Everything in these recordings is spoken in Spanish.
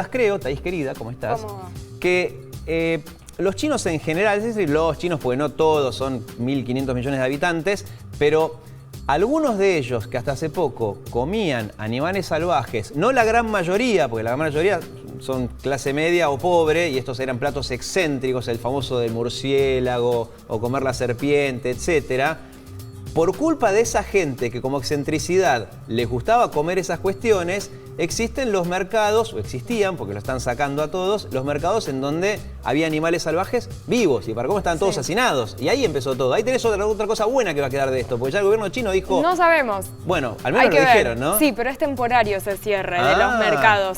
Creo, Thaís querida, ¿cómo estás? ¿Cómo va? Que los chinos en general, es decir, los chinos, porque no todos, son 1.500 millones de habitantes, pero algunos de ellos que hasta hace poco comían animales salvajes, no la gran mayoría, porque la gran mayoría son clase media o pobre, y estos eran platos excéntricos, el famoso del murciélago o comer la serpiente, etcétera. Por culpa de esa gente que como excentricidad les gustaba comer esas cuestiones, existen los mercados, o existían, porque lo están sacando a todos, los mercados en donde había animales salvajes vivos, y para cómo estaban todos hacinados. Y ahí empezó todo. Ahí tenés otra cosa buena que va a quedar de esto, porque ya el gobierno chino dijo... No sabemos. Bueno, al menos lo dijeron, ¿no? Sí, pero es temporario ese cierre de los mercados.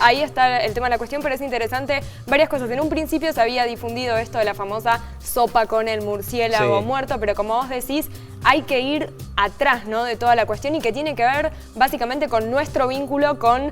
Ahí está el tema de la cuestión, pero es interesante varias cosas. En un principio se había difundido esto de la famosa sopa con el murciélago muerto, pero como vos decís, hay que ir atrás, ¿no?, de toda la cuestión, y que tiene que ver básicamente con nuestro vínculo con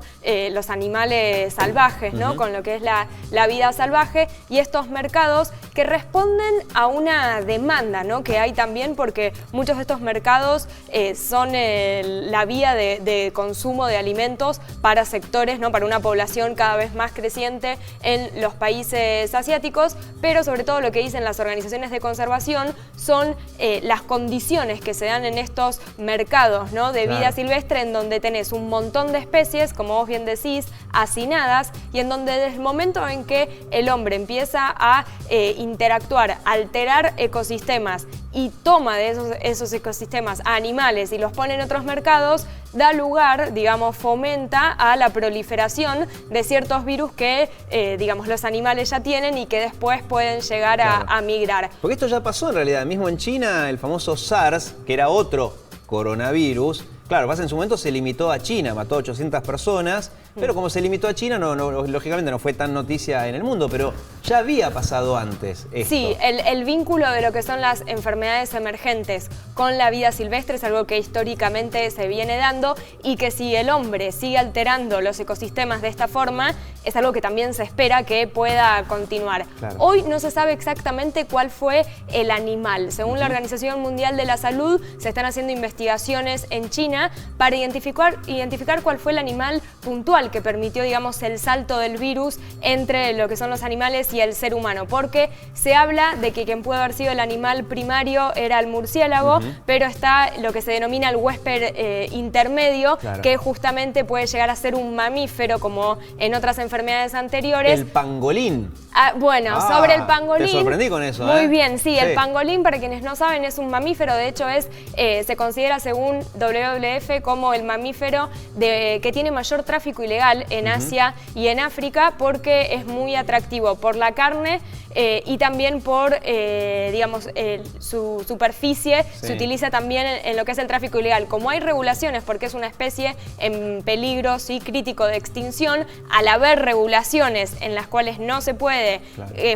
los animales salvajes, ¿no? Con lo que es la vida salvaje, y estos mercados que responden a una demanda, ¿no?, que hay también, porque muchos de estos mercados son la vía de consumo de alimentos para sectores, ¿no?, para una población cada vez más creciente en los países asiáticos, pero sobre todo lo que dicen las organizaciones de conservación son las condiciones que se dan en estos mercados, ¿no?, de vida silvestre, en donde tenés un montón de especies, como vos bien decís, hacinadas, y en donde desde el momento en que el hombre empieza a interactuar, alterar ecosistemas y toma de esos ecosistemas a animales y los pone en otros mercados, da lugar, digamos, fomenta a la proliferación de ciertos virus que, digamos, los animales ya tienen y que después pueden llegar a migrar. Porque esto ya pasó en realidad, mismo en China, el famoso SARS, que era otro coronavirus. Claro, en su momento se limitó a China, mató a 800 personas, pero como se limitó a China, lógicamente no fue tan noticia en el mundo, pero ya había pasado antes esto. Sí, el vínculo de lo que son las enfermedades emergentes con la vida silvestre es algo que históricamente se viene dando, y que si el hombre sigue alterando los ecosistemas de esta forma, es algo que también se espera que pueda continuar. Claro. Hoy no se sabe exactamente cuál fue el animal. Según la Organización Mundial de la Salud, se están haciendo investigaciones en China para identificar cuál fue el animal puntual que permitió, digamos, el salto del virus entre lo que son los animales y el ser humano, porque se habla de que quien puede haber sido el animal primario era el murciélago, pero está lo que se denomina el huésped intermedio, que justamente puede llegar a ser un mamífero, como en otras enfermedades anteriores. El pangolín. Bueno, sobre el pangolín... Te sorprendí con eso, Muy bien, sí, el pangolín, para quienes no saben, es un mamífero. De hecho, se considera, según WWF, como el mamífero que tiene mayor tráfico ilegal en Asia y en África, porque es muy atractivo por la carne y también por, digamos, su superficie. Se utiliza también en lo que es el tráfico ilegal. Como hay regulaciones, porque es una especie en peligro crítico de extinción, al haber regulaciones en las cuales no se puede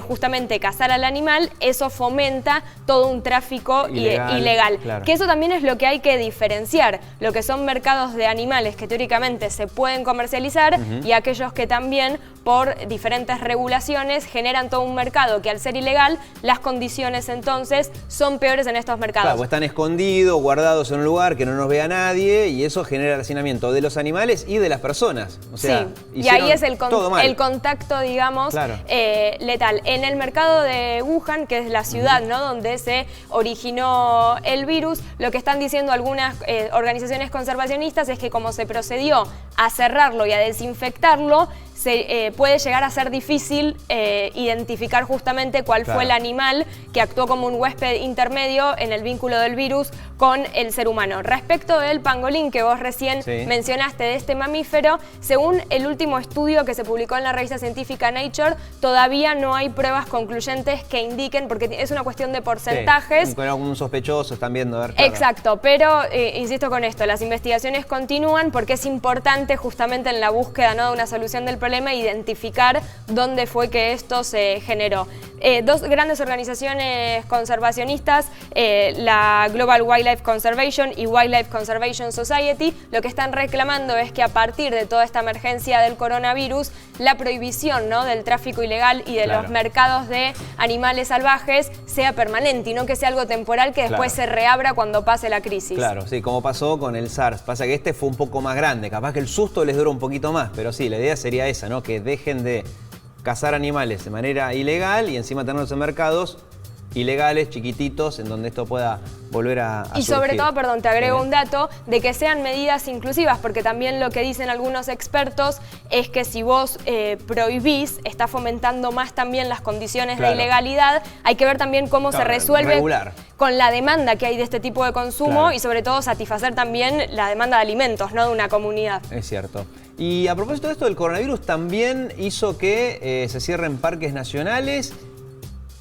justamente cazar al animal, eso fomenta todo un tráfico ilegal. Que eso también es lo que hay que diferenciar, lo que son mercados de animales que teóricamente se pueden comercializar y aquellos que también por diferentes regulaciones generan todo un mercado que, al ser ilegal, las condiciones entonces son peores en estos mercados. Claro, están escondidos, guardados en un lugar que no nos vea nadie, y eso genera el hacinamiento de los animales y de las personas. O sea, y ahí es el contacto, digamos, letal. En el mercado de Wuhan, que es la ciudad, ¿no?, donde se originó el virus, lo que están diciendo algunas organizaciones conservacionistas es que, como se procedió a cerrarlo y a desinfectarlo, puede llegar a ser difícil identificar justamente cuál fue el animal que actuó como un huésped intermedio en el vínculo del virus con el ser humano. Respecto del pangolín que vos recién mencionaste, de este mamífero, según el último estudio que se publicó en la revista científica Nature, todavía no hay pruebas concluyentes que indiquen, porque es una cuestión de porcentajes. Con algún sospechoso están viendo. Exacto, pero insisto con esto, las investigaciones continúan, porque es importante justamente en la búsqueda, ¿no?, de una solución del problema, identificar dónde fue que esto se generó. Dos grandes organizaciones conservacionistas, la Global Wildlife Wildlife Conservation y Wildlife Conservation Society lo que están reclamando es que a partir de toda esta emergencia del coronavirus, la prohibición, ¿no?, del tráfico ilegal y de los mercados de animales salvajes sea permanente y no que sea algo temporal que después se reabra cuando pase la crisis. Claro, sí, como pasó con el SARS. Pasa que este fue un poco más grande, capaz que el susto les dura un poquito más, pero sí, la idea sería esa, ¿no? Que dejen de cazar animales de manera ilegal y encima tenerlos en mercados ilegales, chiquititos, en donde esto pueda volver a y sobre surgir. todo, perdón, te agrego un dato, de que sean medidas inclusivas, porque también lo que dicen algunos expertos es que si vos prohibís, está fomentando más también las condiciones de ilegalidad. Hay que ver también cómo se resuelve con la demanda que hay de este tipo de consumo y sobre todo satisfacer también la demanda de alimentos, ¿no?, de una comunidad. Es cierto. Y a propósito de esto del coronavirus, también hizo que se cierren parques nacionales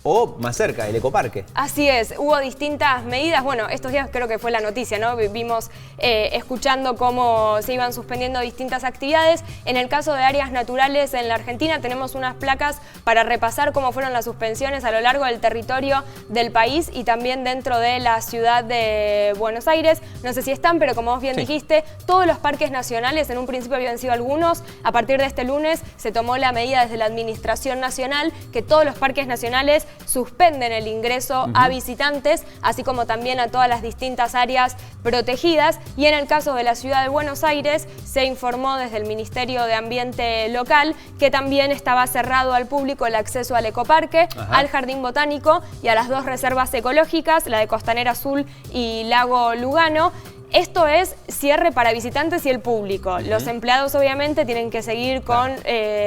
o más cerca, el ecoparque. Así es, hubo distintas medidas. Bueno, estos días creo que fue la noticia, ¿no? Vimos escuchando cómo se iban suspendiendo distintas actividades. En el caso de áreas naturales en la Argentina tenemos unas placas para repasar cómo fueron las suspensiones a lo largo del territorio del país y también dentro de la ciudad de Buenos Aires. No sé si están, pero como vos bien dijiste, todos los parques nacionales, en un principio habían sido algunos, a partir de este lunes se tomó la medida desde la Administración Nacional que todos los parques nacionales suspenden el ingreso a visitantes, así como también a todas las distintas áreas protegidas. Y en el caso de la ciudad de Buenos Aires, se informó desde el Ministerio de Ambiente local que también estaba cerrado al público el acceso al ecoparque, al Jardín Botánico y a las 2 reservas ecológicas, la de Costanera Azul y Lago Lugano. Esto es cierre para visitantes y el público. Los empleados obviamente tienen que seguir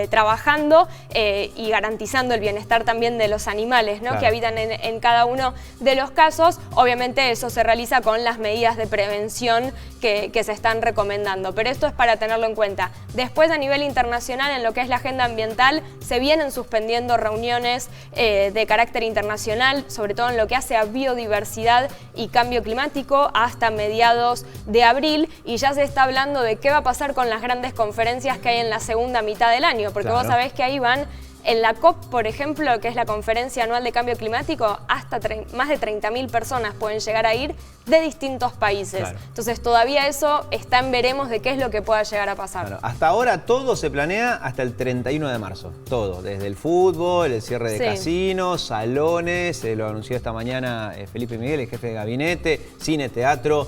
trabajando y garantizando el bienestar también de los animales, ¿no?, que habitan en cada uno de los casos. Obviamente eso se realiza con las medidas de prevención que se están recomendando, pero esto es para tenerlo en cuenta. Después, a nivel internacional, en lo que es la agenda ambiental, se vienen suspendiendo reuniones de carácter internacional, sobre todo en lo que hace a biodiversidad y cambio climático, hasta mediados de abril, y ya se está hablando de qué va a pasar con las grandes conferencias que hay en la segunda mitad del año, porque vos sabés que ahí van, en la COP, por ejemplo, que es la conferencia anual de cambio climático, hasta más de 30.000 personas pueden llegar a ir de distintos países. Entonces todavía eso está en veremos de qué es lo que pueda llegar a pasar. Hasta ahora todo se planea hasta el 31 de marzo. Todo, desde el fútbol, el cierre de casinos, salones, lo anunció esta mañana Felipe Miguel, el jefe de gabinete, cine, teatro.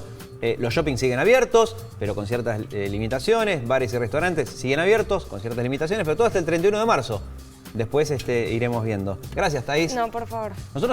Los shoppings siguen abiertos, pero con ciertas limitaciones. Bares y restaurantes siguen abiertos, con ciertas limitaciones, pero todo hasta el 31 de marzo. Después iremos viendo. Gracias, Thaís. No, por favor. Nosotros